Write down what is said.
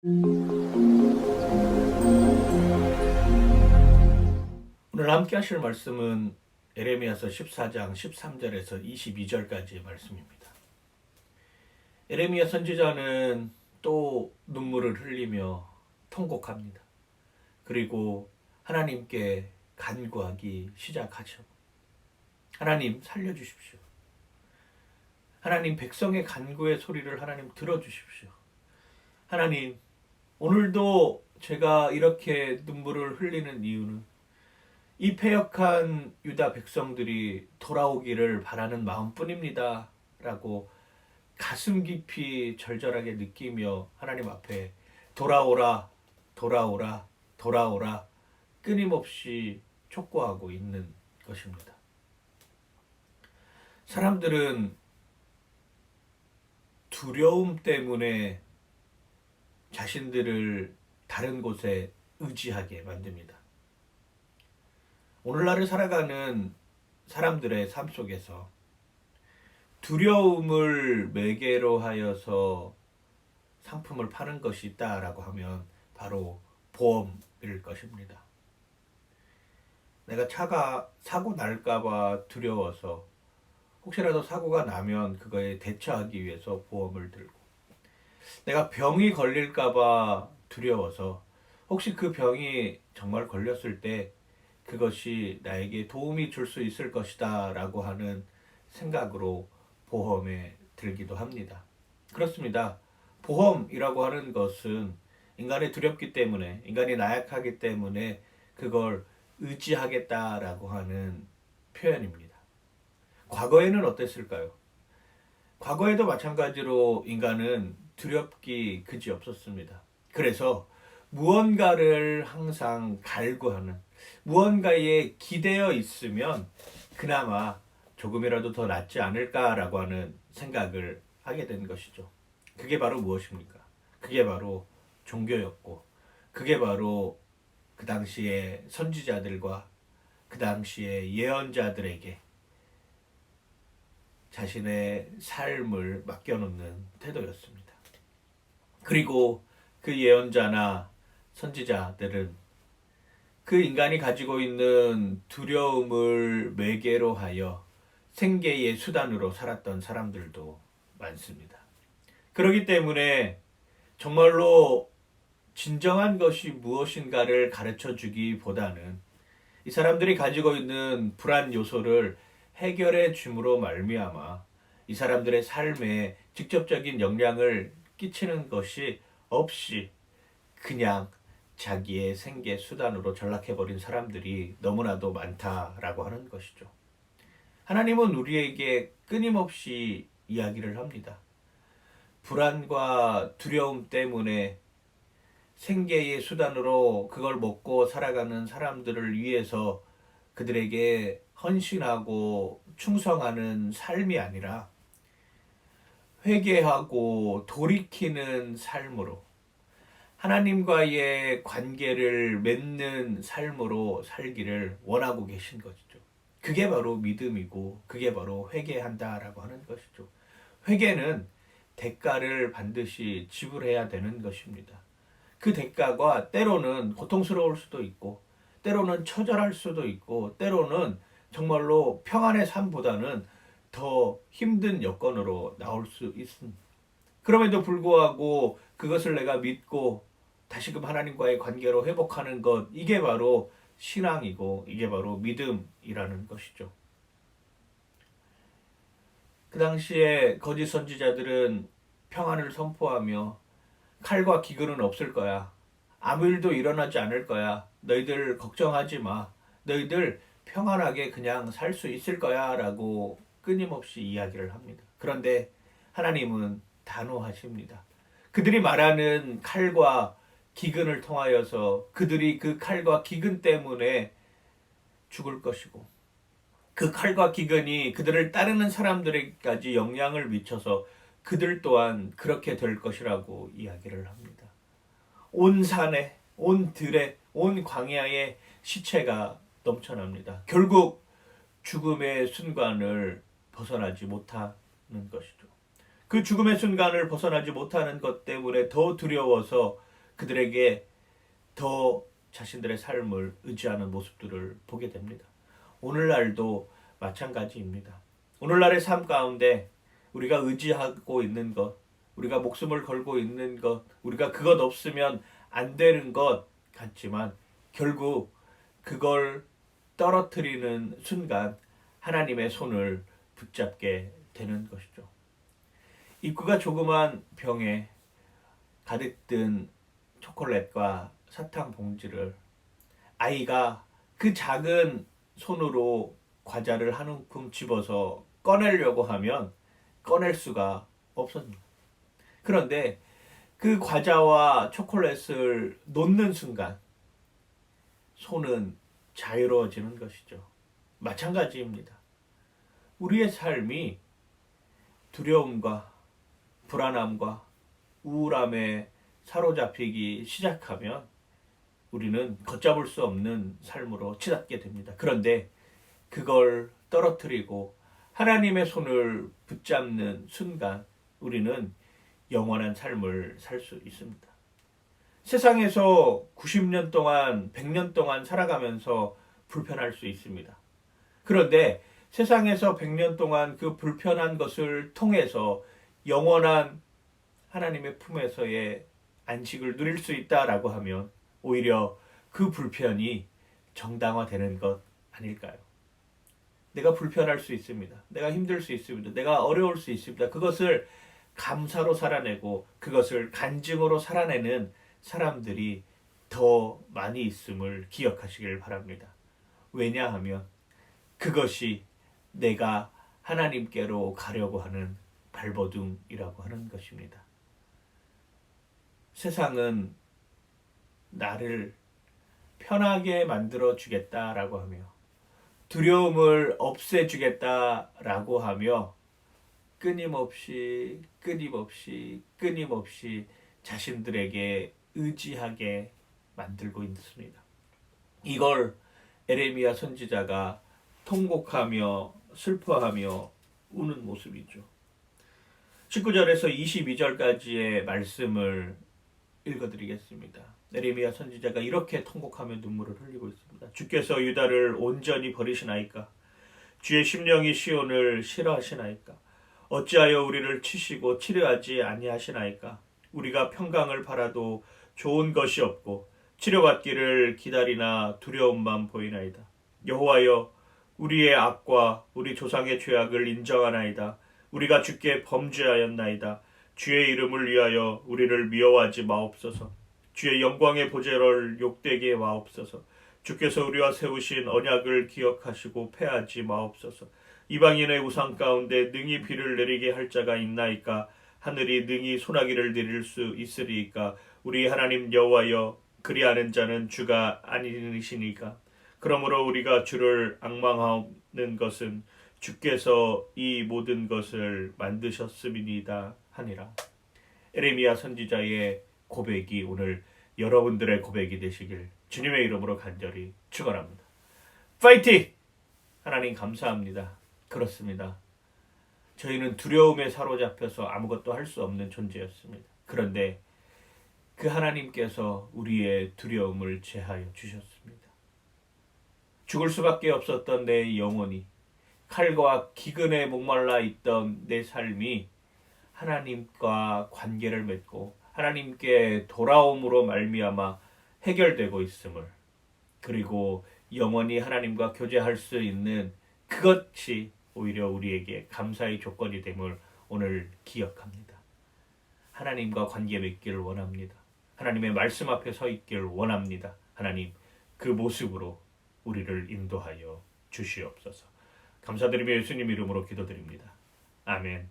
오늘 함께 하실 말씀은 에레미야서 14장 13절에서 22절까지의 말씀입니다. 에레미야 선지자는 또 눈물을 흘리며 통곡합니다. 그리고 하나님께 간구하기 시작하죠. 하나님 살려주십시오. 하나님 백성의 간구의 소리를 하나님 들어주십시오. 하나님 오늘도 제가 이렇게 눈물을 흘리는 이유는 이 패역한 유다 백성들이 돌아오기를 바라는 마음뿐입니다. 라고 가슴 깊이 절절하게 느끼며 하나님 앞에 돌아오라, 돌아오라, 돌아오라 끊임없이 촉구하고 있는 것입니다. 사람들은 두려움 때문에 자신들을 다른 곳에 의지하게 만듭니다. 오늘날을 살아가는 사람들의 삶 속에서 두려움을 매개로 하여서 상품을 파는 것이 있다라고 하면 바로 보험일 것입니다. 내가 차가 사고 날까봐 두려워서 혹시라도 사고가 나면 그거에 대처하기 위해서 보험을 들고, 내가 병이 걸릴까봐 두려워서 혹시 그 병이 정말 걸렸을 때 그것이 나에게 도움이 줄 수 있을 것이다 라고 하는 생각으로 보험에 들기도 합니다. 그렇습니다. 보험이라고 하는 것은 인간이 두렵기 때문에, 인간이 나약하기 때문에 그걸 의지하겠다라고 하는 표현입니다. 과거에는 어땠을까요? 과거에도 마찬가지로 인간은 두렵기 그지없었습니다. 그래서 무언가를 항상 갈구하는, 무언가에 기대어 있으면 그나마 조금이라도 더 낫지 않을까라고 하는 생각을 하게 된 것이죠. 그게 바로 무엇입니까? 그게 바로 종교였고, 그게 바로 그 당시에 선지자들과 그 당시에 예언자들에게 자신의 삶을 맡겨놓는 태도였습니다. 그리고 그 예언자나 선지자들은 그 인간이 가지고 있는 두려움을 매개로 하여 생계의 수단으로 살았던 사람들도 많습니다. 그렇기 때문에 정말로 진정한 것이 무엇인가를 가르쳐 주기보다는 이 사람들이 가지고 있는 불안 요소를 해결해 줌으로 말미암아 이 사람들의 삶에 직접적인 영향을 끼치는 것이 없이 그냥 자기의 생계 수단으로 전락해버린 사람들이 너무나도 많다라고 하는 것이죠. 하나님은 우리에게 끊임없이 이야기를 합니다. 불안과 두려움 때문에 생계의 수단으로 그걸 먹고 살아가는 사람들을 위해서 그들에게 헌신하고 충성하는 삶이 아니라 회개하고 돌이키는 삶으로, 하나님과의 관계를 맺는 삶으로 살기를 원하고 계신 것이죠. 그게 바로 믿음이고 그게 바로 회개한다라고 하는 것이죠. 회개는 대가를 반드시 지불해야 되는 것입니다. 그 대가가 때로는 고통스러울 수도 있고, 때로는 처절할 수도 있고, 때로는 정말로 평안의 삶보다는 더 힘든 여건으로 나올 수 있습니다. 그럼에도 불구하고 그것을 내가 믿고 다시금 하나님과의 관계로 회복하는 것, 이게 바로 신앙이고 이게 바로 믿음이라는 것이죠. 그 당시에 거짓 선지자들은 평안을 선포하며 칼과 기근은 없을 거야. 아무 일도 일어나지 않을 거야. 너희들 걱정하지 마. 너희들 평안하게 그냥 살 수 있을 거야 라고 끊임없이 이야기를 합니다. 그런데 하나님은 단호하십니다. 그들이 말하는 칼과 기근을 통하여서 그들이 그 칼과 기근 때문에 죽을 것이고, 그 칼과 기근이 그들을 따르는 사람들에게까지 영향을 미쳐서 그들 또한 그렇게 될 것이라고 이야기를 합니다. 온 산에, 온 들에, 온 광야에 시체가 넘쳐납니다. 결국 죽음의 순간을 벗어나지 못하는 것이죠. 그 죽음의 순간을 벗어나지 못하는 것 때문에 더 두려워서 그들에게 더 자신들의 삶을 의지하는 모습들을 보게 됩니다. 오늘날도 마찬가지입니다. 오늘날의 삶 가운데 우리가 의지하고 있는 것, 우리가 목숨을 걸고 있는 것, 우리가 그것 없으면 안 되는 것 같지만 결국 그걸 떨어뜨리는 순간 하나님의 손을 붙잡게 되는 것이죠. 입구가 조그만 병에 가득 든 초콜릿과 사탕 봉지를 아이가 그 작은 손으로 과자를 한 움큼 집어서 꺼내려고 하면 꺼낼 수가 없습니다. 그런데 그 과자와 초콜릿을 놓는 순간 손은 자유로워지는 것이죠. 마찬가지입니다. 우리의 삶이 두려움과 불안함과 우울함에 사로잡히기 시작하면 우리는 걷잡을 수 없는 삶으로 치닫게 됩니다. 그런데 그걸 떨어뜨리고 하나님의 손을 붙잡는 순간 우리는 영원한 삶을 살 수 있습니다. 세상에서 90년 동안, 100년 동안 살아가면서 불편할 수 있습니다. 그런데 세상에서 100년 동안 그 불편한 것을 통해서 영원한 하나님의 품에서의 안식을 누릴 수 있다라고 하면 오히려 그 불편이 정당화되는 것 아닐까요? 내가 불편할 수 있습니다. 내가 힘들 수 있습니다. 내가 어려울 수 있습니다. 그것을 감사로 살아내고 그것을 간증으로 살아내는 사람들이 더 많이 있음을 기억하시길 바랍니다. 왜냐하면 그것이 내가 하나님께로 가려고 하는 발버둥이라고 하는 것입니다. 세상은 나를 편하게 만들어 주겠다라고 하며 두려움을 없애주겠다라고 하며 끊임없이 자신들에게 의지하게 만들고 있습니다. 이걸 에레미야 선지자가 통곡하며 슬퍼하며 우는 모습이죠. 19절에서 22절까지의 말씀을 읽어드리겠습니다. 에레미야 선지자가 이렇게 통곡하며 눈물을 흘리고 있습니다. 주께서 유다를 온전히 버리시나이까? 주의 심령이 시온을 싫어하시나이까? 어찌하여 우리를 치시고 치료하지 아니하시나이까? 우리가 평강을 바라도 좋은 것이 없고 치료받기를 기다리나 두려움만 보이나이다. 여호와여, 우리의 악과 우리 조상의 죄악을 인정하나이다. 우리가 주께 범죄하였나이다. 주의 이름을 위하여 우리를 미워하지 마옵소서. 주의 영광의 보좌를 욕되게 마옵소서. 주께서 우리와 세우신 언약을 기억하시고 패하지 마옵소서. 이방인의 우상 가운데 능히 비를 내리게 할 자가 있나이까? 하늘이 능히 소나기를 내릴 수 있으리이까? 우리 하나님 여호와여, 그리하는 자는 주가 아니시니까? 그러므로 우리가 주를 앙망하는 것은 주께서 이 모든 것을 만드셨음이니이다 하니라. 에레미야 선지자의 고백이 오늘 여러분들의 고백이 되시길 주님의 이름으로 간절히 축원합니다. 파이팅! 하나님 감사합니다. 그렇습니다. 저희는 두려움에 사로잡혀서 아무것도 할 수 없는 존재였습니다. 그런데 그 하나님께서 우리의 두려움을 제하여 주셨습니다. 죽을 수밖에 없었던 내 영혼이, 칼과 기근에 목말라 있던 내 삶이 하나님과 관계를 맺고 하나님께 돌아옴으로 말미암아 해결되고 있음을, 그리고 영원히 하나님과 교제할 수 있는 그것이 오히려 우리에게 감사의 조건이 됨을 오늘 기억합니다. 하나님과 관계 맺기를 원합니다. 하나님의 말씀 앞에 서 있기를 원합니다. 하나님, 그 모습으로 우리를 인도하여 주시옵소서. 감사드리며 예수님 이름으로 기도드립니다. 아멘.